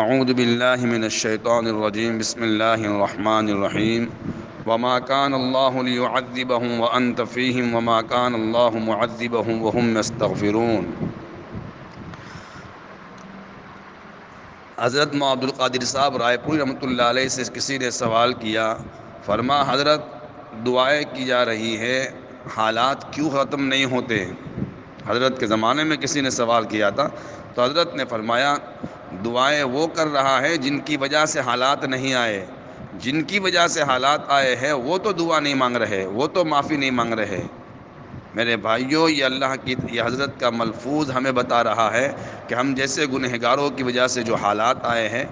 اعوذ باللہ من الشیطان الرجیم بسم اللہ الرحمن الرحیم وما كان الله ليعذبهم وانت فيهم وما كان الله معذبهم وهم يستغفرون۔ حضرت مولانا عبد القادر صاحب رائے پوری رحمۃ اللہ علیہ سے کسی نے سوال کیا، فرما حضرت دعائیں کی جا رہی ہے، حالات کیوں ختم نہیں ہوتے؟ حضرت کے زمانے میں کسی نے سوال کیا تھا تو حضرت نے فرمایا دعائیں وہ کر رہا ہے جن کی وجہ سے حالات نہیں آئے، جن کی وجہ سے حالات آئے ہیں وہ تو دعا نہیں مانگ رہے، وہ تو معافی نہیں مانگ رہے۔ میرے بھائیوں، یہ حضرت کا ملفوظ ہمیں بتا رہا ہے کہ ہم جیسے گنہگاروں کی وجہ سے جو حالات آئے ہیں،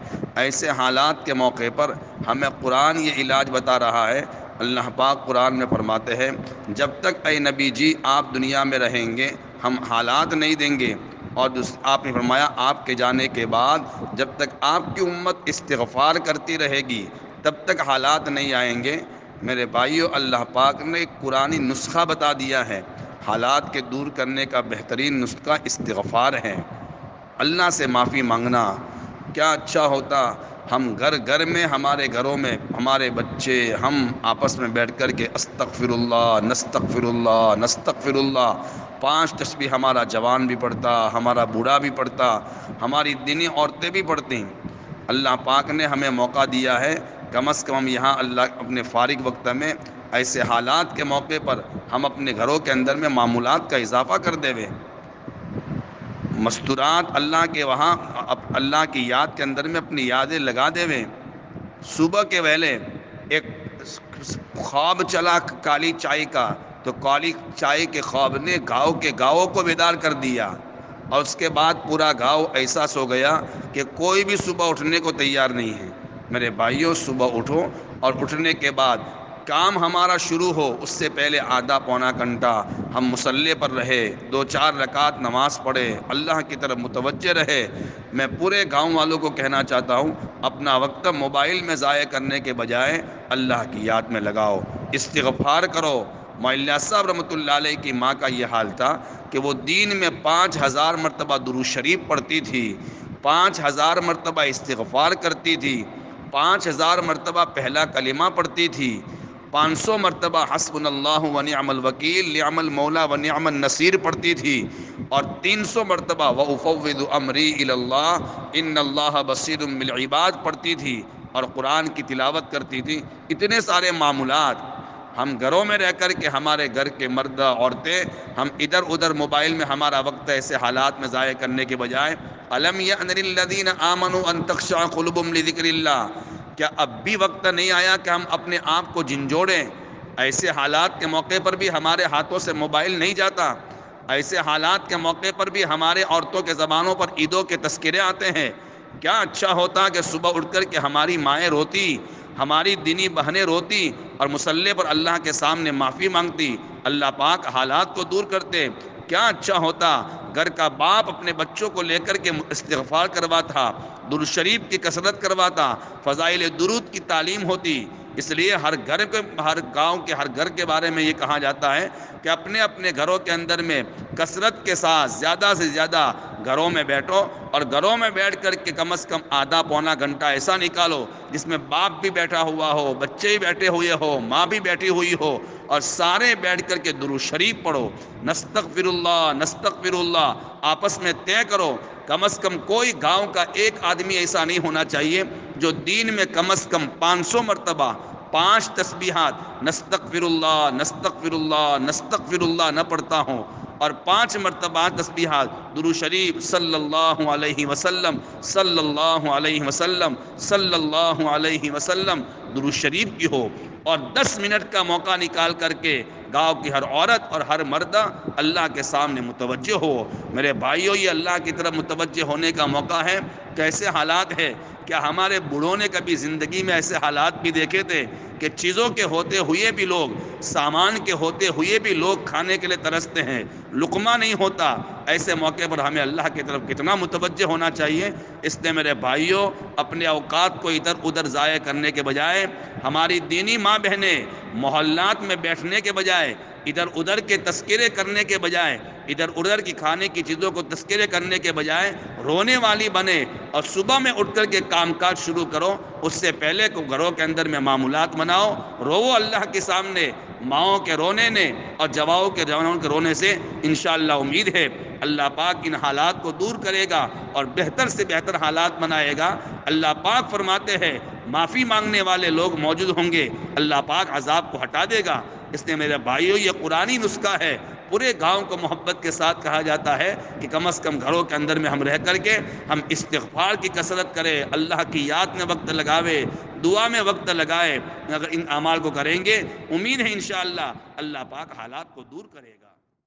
ایسے حالات کے موقع پر ہمیں قرآن یہ علاج بتا رہا ہے۔ اللہ پاک قرآن میں فرماتے ہیں جب تک اے نبی جی آپ دنیا میں رہیں گے ہم حالات نہیں دیں گے، اور آپ نے فرمایا آپ کے جانے کے بعد جب تک آپ کی امت استغفار کرتی رہے گی تب تک حالات نہیں آئیں گے۔ میرے بھائیو، اللہ پاک نے ایک قرآنی نسخہ بتا دیا ہے، حالات کے دور کرنے کا بہترین نسخہ استغفار ہے، اللہ سے معافی مانگنا۔ کیا اچھا ہوتا ہم گھر گھر میں، ہمارے گھروں میں ہمارے بچے ہم آپس میں بیٹھ کر کے استغفر اللہ نستغفر اللہ نستغفر اللہ 5 تسبیح ہمارا جوان بھی پڑھتا، ہمارا بوڑھا بھی پڑھتا، ہماری دینی عورتیں بھی پڑھتیں۔ اللہ پاک نے ہمیں موقع دیا ہے، کم از کم یہاں اللہ اپنے فارغ وقت میں ایسے حالات کے موقع پر ہم اپنے گھروں کے اندر میں معمولات کا اضافہ کر دے وے، مستورات اللہ کے وہاں اللہ کی یاد کے اندر میں اپنی یادیں لگا دے وے۔ صبح کے ویلے ایک خواب چلا کالی چائے کا، تو کالی چائے کے خواب نے گاؤں کو بیدار کر دیا، اور اس کے بعد پورا گاؤں ایسا سو گیا کہ کوئی بھی صبح اٹھنے کو تیار نہیں ہے۔ میرے بھائیوں، صبح اٹھو، اور اٹھنے کے بعد کام ہمارا شروع ہو اس سے پہلے آدھا پونا گھنٹہ ہم مصلی پر رہے، 2-4 رکعت نماز پڑھے، اللہ کی طرف متوجہ رہے۔ میں پورے گاؤں والوں کو کہنا چاہتا ہوں اپنا وقت موبائل میں ضائع کرنے کے بجائے اللہ کی یاد میں لگاؤ، استغفار کرو۔ معلیہ صاحب رحمۃ اللہ علیہ کی ماں کا یہ حال تھا کہ وہ دین میں 5000 مرتبہ درود شریف پڑھتی تھی، 5000 مرتبہ استغفار کرتی تھی، 5000 مرتبہ پہلا کلمہ پڑھتی تھی، 500 مرتبہ حسبنا اللہ ونعم الوکیل نعم المولا ونعم النصیر پڑھتی تھی، اور 300 مرتبہ وافوض امری الی اللہ ان اللہ بصیر بالعباد پڑھتی تھی، اور قرآن کی تلاوت کرتی تھی۔ اتنے سارے معمولات ہم گھروں میں رہ کر کے، ہمارے گھر کے مرد عورتیں، ہم ادھر ادھر موبائل میں ہمارا وقت ایسے حالات میں ضائع کرنے کے بجائے الم یأن للذین آمنوا ان تخشع قلوبهم لذکر اللہ، کیا اب بھی وقت نہیں آیا کہ ہم اپنے آپ کو جھنجھوڑیں؟ ایسے حالات کے موقع پر بھی ہمارے ہاتھوں سے موبائل نہیں جاتا، ایسے حالات کے موقع پر بھی ہمارے عورتوں کے زبانوں پر عیدوں کے تذکرے آتے ہیں۔ کیا اچھا ہوتا کہ صبح اٹھ کر کے ہماری مائیں روتی، ہماری دینی بہنیں روتی، اور مصلی پر اللہ کے سامنے معافی مانگتی، اللہ پاک حالات کو دور کرتے۔ کیا اچھا ہوتا گھر کا باپ اپنے بچوں کو لے کر کے استغفار کرواتا، درود شریف کی کثرت کرواتا، فضائل درود کی تعلیم ہوتی۔ اس لیے ہر گاؤں کے ہر گھر کے بارے میں یہ کہا جاتا ہے کہ اپنے اپنے گھروں کے اندر میں کثرت کے ساتھ زیادہ سے زیادہ گھروں میں بیٹھو، اور گھروں میں بیٹھ کر کے کم از کم آدھا پونا گھنٹہ ایسا نکالو جس میں باپ بھی بیٹھا ہوا ہو، بچے بھی بیٹھے ہوئے ہو، ماں بھی بیٹھی ہوئی ہو، اور سارے بیٹھ کر کے درود شریف پڑھو، نستغفر اللہ نستغفر اللہ آپس میں طے کرو۔ کم از کم کوئی گاؤں کا ایک آدمی ایسا نہیں ہونا چاہیے جو دین میں کم از کم 500 مرتبہ 5 تسبیحات نستغفر اللہ نستغفر اللہ نستغفر اللہ نہ پڑھتا ہوں، اور 5 مرتبہ تسبیحات درود شریف صلی اللہ علیہ وسلم صلی اللہ علیہ وسلم صلی اللہ علیہ وسلم درود شریف کی ہو، اور 10 منٹ کا موقع نکال کر کے گاؤں کی ہر عورت اور ہر مردہ اللہ کے سامنے متوجہ ہو۔ میرے بھائیوں، یہ اللہ کی طرف متوجہ ہونے کا موقع ہے۔ کیسے حالات ہے؟ کیا ہمارے بوڑھوں نے کبھی زندگی میں ایسے حالات بھی دیکھے تھے کہ چیزوں کے ہوتے ہوئے بھی لوگ، سامان کے ہوتے ہوئے بھی لوگ کھانے کے لیے ترستے ہیں، لقمہ نہیں ہوتا؟ ایسے موقع پر ہمیں اللہ کی طرف کتنا متوجہ ہونا چاہیے۔ اس لیے میرے بھائیوں، اپنے اوقات کو ادھر ادھر ضائع کرنے کے بجائے، ہماری دینی ماں بہنیں محلات میں بیٹھنے کے بجائے، ادھر ادھر کے تذکرے کرنے کے بجائے، ادھر ادھر کی کھانے کی چیزوں کو تذکرے کرنے کے بجائے رونے والی بنے، اور صبح میں اٹھ کر کے کام کاج شروع کرو، اس سے پہلے کو گھروں کے اندر میں معمولات بناؤ، رو اللہ کے سامنے، ماؤں کے رونے نے اور جواؤں کے رونے سے انشاءاللہ امید ہے اللہ پاک ان حالات کو دور کرے گا اور بہتر سے بہتر حالات بنائے گا۔ اللہ پاک فرماتے ہیں معافی مانگنے والے لوگ موجود ہوں گے، اللہ پاک عذاب کو ہٹا دے گا۔ اس نے میرے بھائیوں یہ قرآنی نسخہ ہے، پورے گاؤں کو محبت کے ساتھ کہا جاتا ہے کہ کم از کم گھروں کے اندر میں ہم رہ کر کے ہم استغفار کی کثرت کریں، اللہ کی یاد میں وقت لگاوے، دعا میں وقت لگائے۔ اگر ان اعمال کو کریں گے، امید ہے انشاءاللہ اللہ پاک حالات کو دور کرے گا۔